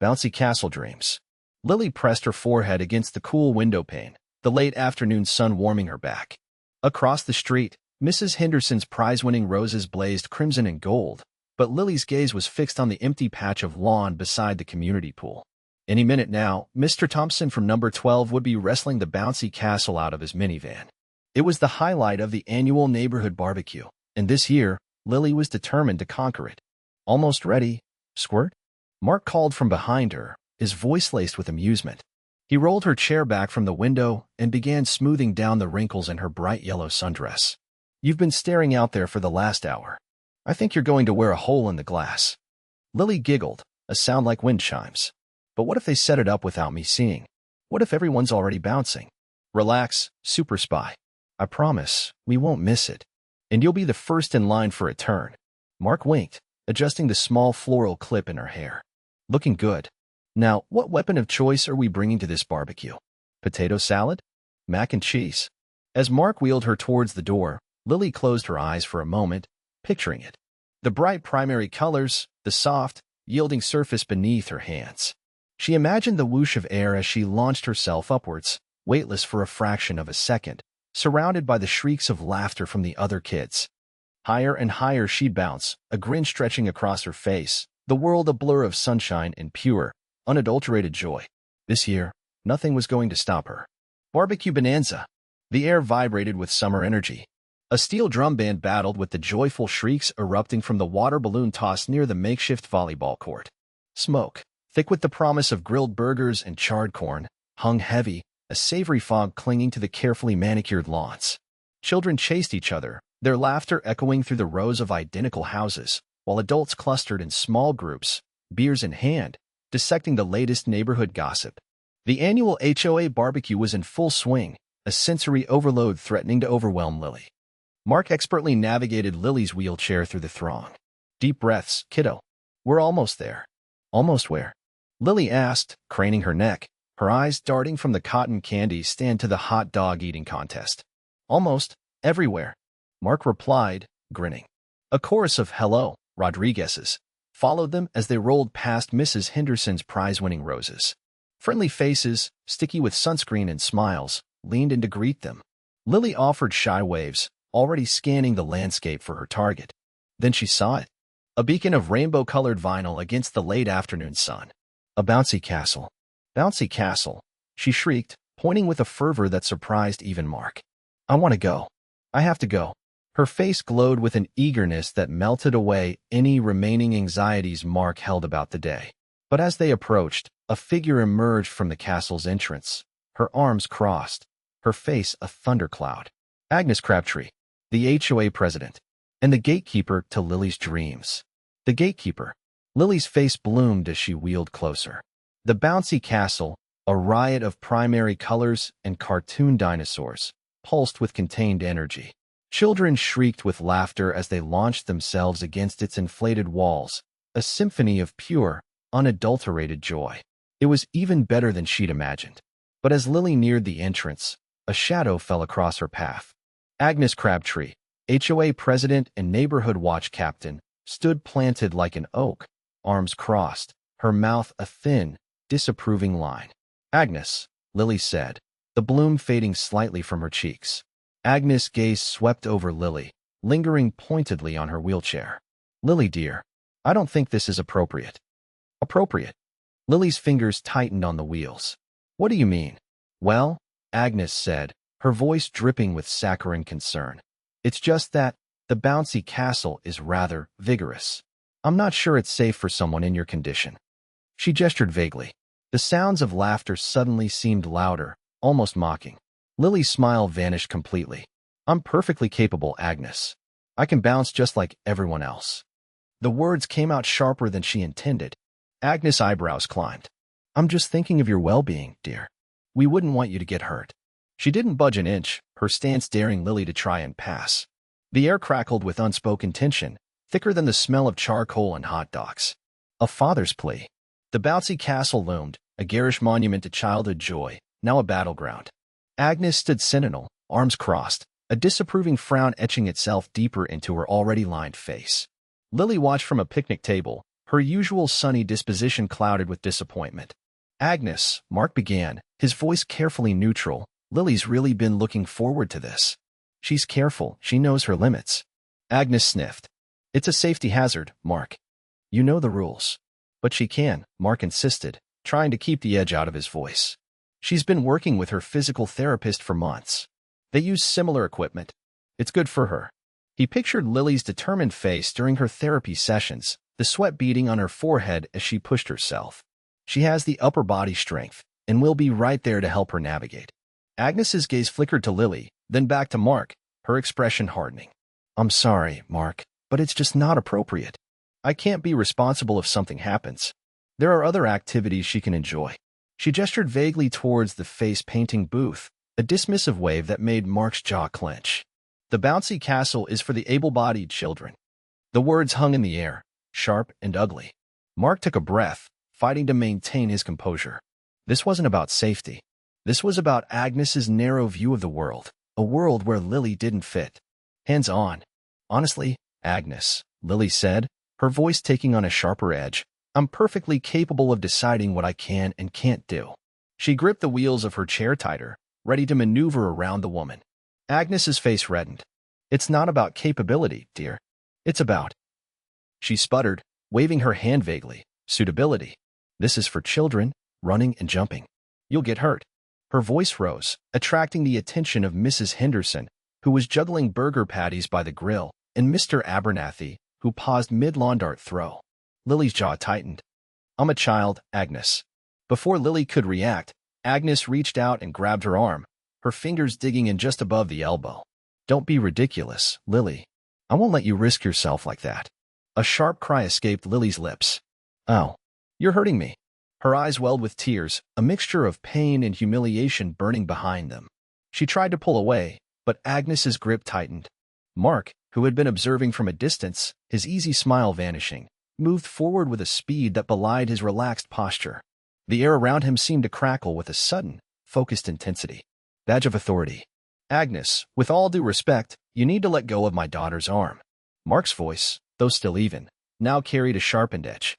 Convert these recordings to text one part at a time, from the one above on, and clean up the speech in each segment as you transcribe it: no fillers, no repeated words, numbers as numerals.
Bouncy castle dreams. Lily pressed her forehead against the cool window pane, the late afternoon sun warming her back. Across the street, Mrs. Henderson's prize-winning roses blazed crimson and gold, but Lily's gaze was fixed on the empty patch of lawn beside the community pool. Any minute now, Mr. Thompson from number 12 would be wrestling the bouncy castle out of his minivan. It was the highlight of the annual neighborhood barbecue, and this year, Lily was determined to conquer it. Almost ready, squirt? Mark called from behind her, his voice laced with amusement. He rolled her chair back from the window and began smoothing down the wrinkles in her bright yellow sundress. You've been staring out there for the last hour. I think you're going to wear a hole in the glass. Lily giggled, a sound like wind chimes. But what if they set it up without me seeing? What if everyone's already bouncing? Relax, super spy. I promise, we won't miss it. And you'll be the first in line for a turn. Mark winked, adjusting the small floral clip in her hair. Looking good. Now, what weapon of choice are we bringing to this barbecue? Potato salad? Mac and cheese? As Mark wheeled her towards the door, Lily closed her eyes for a moment, picturing it. The bright primary colors, the soft, yielding surface beneath her hands. She imagined the whoosh of air as she launched herself upwards, weightless for a fraction of a second, surrounded by the shrieks of laughter from the other kids. Higher and higher she'd bounce, a grin stretching across her face, the world a blur of sunshine and pure, unadulterated joy. This year, nothing was going to stop her. Barbecue bonanza. The air vibrated with summer energy. A steel drum band battled with the joyful shrieks erupting from the water balloon toss near the makeshift volleyball court. Smoke, thick with the promise of grilled burgers and charred corn, hung heavy, a savory fog clinging to the carefully manicured lawns. Children chased each other, their laughter echoing through the rows of identical houses, while adults clustered in small groups, beers in hand, dissecting the latest neighborhood gossip. The annual HOA barbecue was in full swing, a sensory overload threatening to overwhelm Lily. Mark expertly navigated Lily's wheelchair through the throng. Deep breaths, kiddo. We're almost there. Almost where? Lily asked, craning her neck, her eyes darting from the cotton candy stand to the hot dog eating contest. Almost everywhere, Mark replied, grinning. A chorus of hello, Rodriguez's followed them as they rolled past Mrs. Henderson's prize-winning roses. Friendly faces, sticky with sunscreen and smiles, leaned in to greet them. Lily offered shy waves, already scanning the landscape for her target. Then she saw it. A beacon of rainbow-colored vinyl against the late afternoon sun. A bouncy castle. Bouncy castle, she shrieked, pointing with a fervor that surprised even Mark. I want to go. I have to go. Her face glowed with an eagerness that melted away any remaining anxieties Mark held about the day. But as they approached, a figure emerged from the castle's entrance, her arms crossed, her face a thundercloud. Agnes Crabtree, the HOA president, and the gatekeeper to Lily's dreams. The gatekeeper. Lily's face bloomed as she wheeled closer. The bouncy castle, a riot of primary colors and cartoon dinosaurs, pulsed with contained energy. Children shrieked with laughter as they launched themselves against its inflated walls, a symphony of pure, unadulterated joy. It was even better than she'd imagined. But as Lily neared the entrance, a shadow fell across her path. Agnes Crabtree, HOA president and neighborhood watch captain, stood planted like an oak, arms crossed, her mouth a thin, disapproving line. Agnes, Lily said, the bloom fading slightly from her cheeks. Agnes' gaze swept over Lily, lingering pointedly on her wheelchair. Lily dear, I don't think this is appropriate. Appropriate? Lily's fingers tightened on the wheels. What do you mean? Well, Agnes said, her voice dripping with saccharine concern. It's just that the bouncy castle is rather vigorous. I'm not sure it's safe for someone in your condition. She gestured vaguely. The sounds of laughter suddenly seemed louder, almost mocking. Lily's smile vanished completely. I'm perfectly capable, Agnes. I can bounce just like everyone else. The words came out sharper than she intended. Agnes' eyebrows climbed. I'm just thinking of your well-being, dear. We wouldn't want you to get hurt. She didn't budge an inch, her stance daring Lily to try and pass. The air crackled with unspoken tension, thicker than the smell of charcoal and hot dogs. A father's plea. The bouncy castle loomed, a garish monument to childhood joy, now a battleground. Agnes stood sentinel, arms crossed, a disapproving frown etching itself deeper into her already lined face. Lily watched from a picnic table, her usual sunny disposition clouded with disappointment. "Agnes," Mark began, his voice carefully neutral, "Lily's really been looking forward to this. She's careful, she knows her limits." Agnes sniffed. "It's a safety hazard, Mark. You know the rules." "But she can," Mark insisted, trying to keep the edge out of his voice. "She's been working with her physical therapist for months. They use similar equipment. It's good for her." He pictured Lily's determined face during her therapy sessions, the sweat beading on her forehead as she pushed herself. "She has the upper body strength, and we'll be right there to help her navigate." Agnes's gaze flickered to Lily, then back to Mark, her expression hardening. "I'm sorry, Mark, but it's just not appropriate. I can't be responsible if something happens. There are other activities she can enjoy." She gestured vaguely towards the face-painting booth, a dismissive wave that made Mark's jaw clench. "The bouncy castle is for the able-bodied children." The words hung in the air, sharp and ugly. Mark took a breath, fighting to maintain his composure. This wasn't about safety. This was about Agnes's narrow view of the world, a world where Lily didn't fit. "Hands on." "Honestly, Agnes," Lily said, her voice taking on a sharper edge, "I'm perfectly capable of deciding what I can and can't do." She gripped the wheels of her chair tighter, ready to maneuver around the woman. Agnes's face reddened. "It's not about capability, dear. It's about—" She sputtered, waving her hand vaguely. "Suitability. This is for children, running and jumping. You'll get hurt." Her voice rose, attracting the attention of Mrs. Henderson, who was juggling burger patties by the grill, and Mr. Abernathy, who paused mid-lawn dart throw. Lily's jaw tightened. "I'm a child, Agnes." Before Lily could react, Agnes reached out and grabbed her arm, her fingers digging in just above the elbow. "Don't be ridiculous, Lily. I won't let you risk yourself like that." A sharp cry escaped Lily's lips. "Oh, you're hurting me." Her eyes welled with tears, a mixture of pain and humiliation burning behind them. She tried to pull away, but Agnes's grip tightened. Mark, who had been observing from a distance, his easy smile vanishing, moved forward with a speed that belied his relaxed posture. The air around him seemed to crackle with a sudden, focused intensity. "Badge of authority." "Agnes, with all due respect, you need to let go of my daughter's arm." Mark's voice, though still even, now carried a sharpened edge.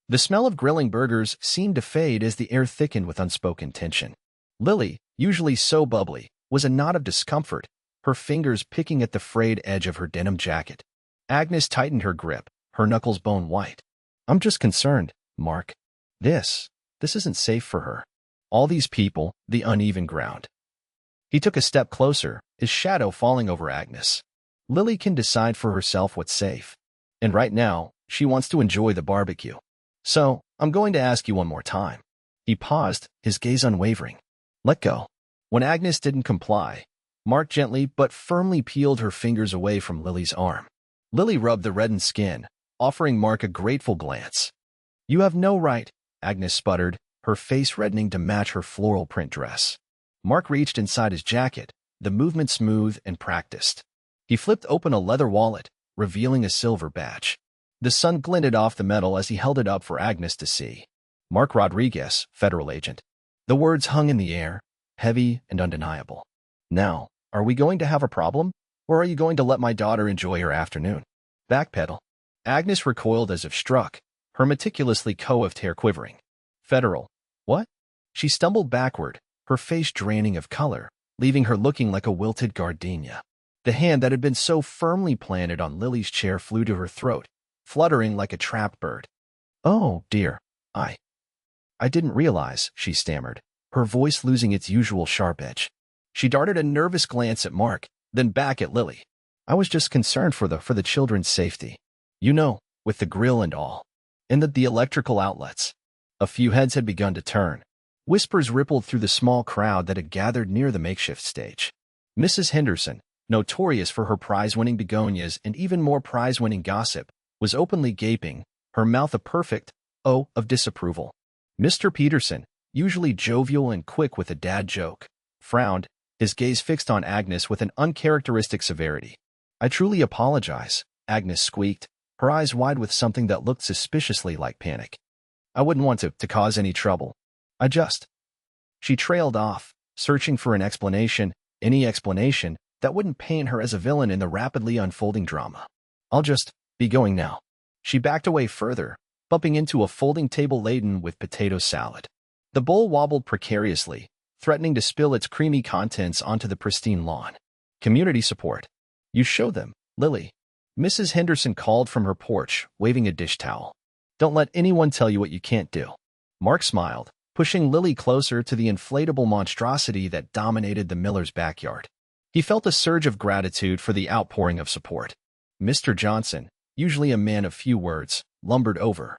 The smell of grilling burgers seemed to fade as the air thickened with unspoken tension. Lily, usually so bubbly, was a knot of discomfort, her fingers picking at the frayed edge of her denim jacket. Agnes tightened her grip, her knuckles bone white. "I'm just concerned, Mark. This isn't safe for her. All these people, the uneven ground." He took a step closer, his shadow falling over Agnes. "Lily can decide for herself what's safe. And right now, she wants to enjoy the barbecue. So, I'm going to ask you one more time." He paused, his gaze unwavering. "Let go." When Agnes didn't comply, Mark gently but firmly peeled her fingers away from Lily's arm. Lily rubbed the reddened skin, offering Mark a grateful glance. "You have no right," Agnes sputtered, her face reddening to match her floral print dress. Mark reached inside his jacket, the movement smooth and practiced. He flipped open a leather wallet, revealing a silver badge. The sun glinted off the metal as he held it up for Agnes to see. "Mark Rodriguez, federal agent." The words hung in the air, heavy and undeniable. "Now, are we going to have a problem, or are you going to let my daughter enjoy her afternoon?" "Backpedal." Agnes recoiled as if struck, her meticulously coiffed hair quivering. "Federal. What?" She stumbled backward, her face draining of color, leaving her looking like a wilted gardenia. The hand that had been so firmly planted on Lily's chair flew to her throat, fluttering like a trapped bird. "Oh, dear, I didn't realize," she stammered, her voice losing its usual sharp edge. She darted a nervous glance at Mark, then back at Lily. "I was just concerned for the children's safety. You know, with the grill and all. And the electrical outlets." A few heads had begun to turn. Whispers rippled through the small crowd that had gathered near the makeshift stage. Mrs. Henderson, notorious for her prize-winning begonias and even more prize-winning gossip, was openly gaping, her mouth a perfect O of disapproval. Mr. Peterson, usually jovial and quick with a dad joke, frowned, his gaze fixed on Agnes with an uncharacteristic severity. "I truly apologize," Agnes squeaked, her eyes wide with something that looked suspiciously like panic. "I wouldn't want to cause any trouble. I just—" She trailed off, searching for an explanation, any explanation, that wouldn't paint her as a villain in the rapidly unfolding drama. "I'll just be going now." She backed away further, bumping into a folding table laden with potato salad. The bowl wobbled precariously, threatening to spill its creamy contents onto the pristine lawn. Community support. You show them, Lily. Mrs. Henderson called from her porch, waving a dish towel. Don't let anyone tell you what you can't do. Mark smiled, pushing Lily closer to the inflatable monstrosity that dominated the miller's backyard. He felt a surge of gratitude for the outpouring of support. Mr. Johnson, usually a man of few words, lumbered over.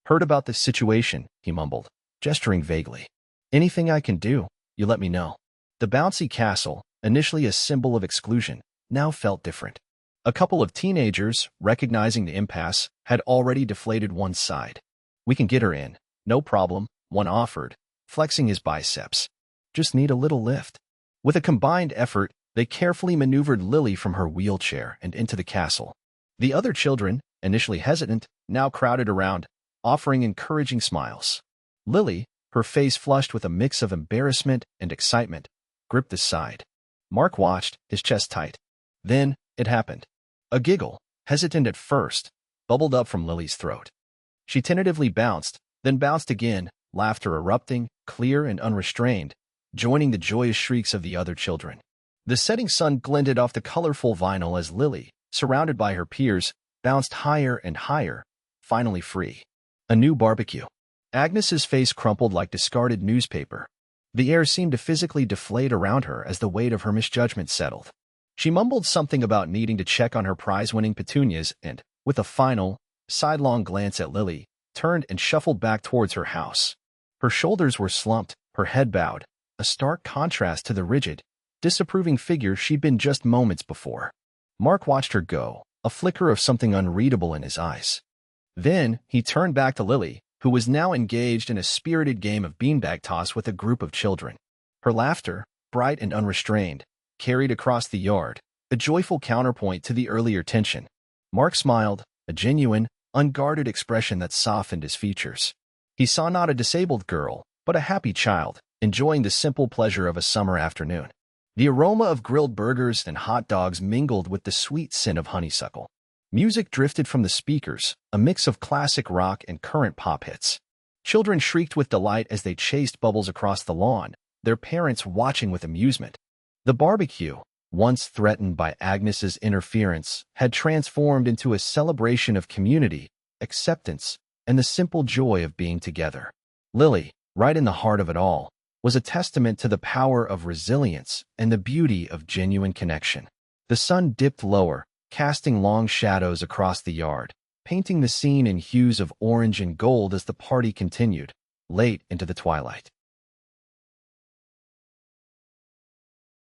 Heard about this situation, he mumbled, gesturing vaguely. Anything I can do, you let me know. The bouncy castle, initially a symbol of exclusion, now felt different. A couple of teenagers, recognizing the impasse, had already deflated one side. We can get her in, no problem, one offered, flexing his biceps. Just need a little lift. With a combined effort, they carefully maneuvered Lily from her wheelchair and into the castle. The other children, initially hesitant, now crowded around, offering encouraging smiles. Lily, her face flushed with a mix of embarrassment and excitement, gripped the side. Mark watched, his chest tight. Then, it happened. A giggle, hesitant at first, bubbled up from Lily's throat. She tentatively bounced, then bounced again, laughter erupting, clear and unrestrained, joining the joyous shrieks of the other children. The setting sun glinted off the colorful vinyl as Lily, surrounded by her peers, bounced higher and higher, finally free. A new barbecue. Agnes's face crumpled like discarded newspaper. The air seemed to physically deflate around her as the weight of her misjudgment settled. She mumbled something about needing to check on her prize-winning petunias and, with a final, sidelong glance at Lily, turned and shuffled back towards her house. Her shoulders were slumped, her head bowed, a stark contrast to the rigid, disapproving figure she'd been just moments before. Mark watched her go, a flicker of something unreadable in his eyes. Then, he turned back to Lily, who was now engaged in a spirited game of beanbag toss with a group of children. Her laughter, bright and unrestrained, carried across the yard, a joyful counterpoint to the earlier tension. Mark smiled, a genuine, unguarded expression that softened his features. He saw not a disabled girl, but a happy child, enjoying the simple pleasure of a summer afternoon. The aroma of grilled burgers and hot dogs mingled with the sweet scent of honeysuckle. Music drifted from the speakers, a mix of classic rock and current pop hits. Children shrieked with delight as they chased bubbles across the lawn, their parents watching with amusement. The barbecue, once threatened by Agnes's interference, had transformed into a celebration of community, acceptance, and the simple joy of being together. Lily, right in the heart of it all, was a testament to the power of resilience and the beauty of genuine connection. The sun dipped lower, casting long shadows across the yard, painting the scene in hues of orange and gold as the party continued, late into the twilight.